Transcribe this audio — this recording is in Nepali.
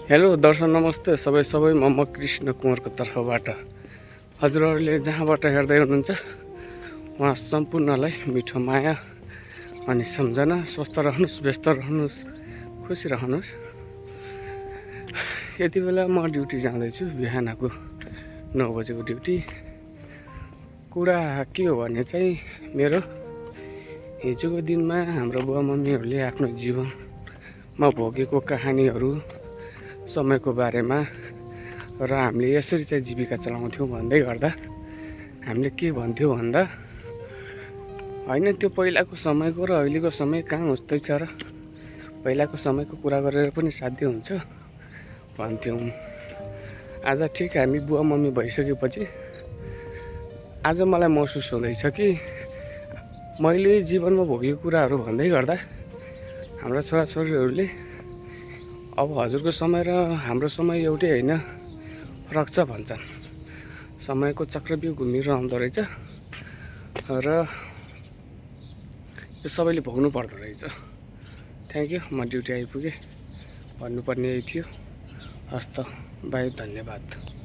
हेलो दर्शक नमस्ते सबै म कृष्ण कुमारको तर्फबाट हजुरहरूले जहाँबाट हेर्दै हुनुहुन्छ उहाँ सम्पूर्णलाई मिठो माया अनि सम्झना। स्वस्थ रहनुहोस्, व्यस्त रहनुहोस्, खुसी रहनुहोस्। यति बेला म ड्युटी जाँदैछु, बिहानको 9 बजेको ड्युटी। कुरा के हो भने चाहिँ मेरो हिजोको दिनमा हाम्रो बुवा मम्मीहरूले आफ्नो जीवनमा भोगेको कहानीहरू, समयको बारेमा र हामीले यसरी चाहिँ जीविका चलाउँथ्यौँ भन्दै गर्दा हामीले के भन्थ्यौँ भन्दा होइन त्यो पहिलाको समयको र अहिलेको समय कहाँ उस्तै छ र पहिलाको समयको कुरा गरेर पनि साध्य हुन्छ भन्थ्यौँ। आज ठिक हामी बुवा मम्मी भइसकेपछि आज मलाई महसुस हुँदैछ कि मैले जीवनमा भोगेको कुराहरू भन्दै गर्दा हाम्रा छोराछोरीहरूले अब हजुरको समय र हाम्रो समय एउटै होइन, फरक छ भन्छन्। समयको चक्रव्यूह घुमिरहँदो रहेछ र यो सबैले भोग्नु पर्दो रहेछ। थ्याङ्क यू, म ड्युटी आइपुगेँ, भन्नुपर्ने यही थियो। हस्त बाई, धन्यवाद।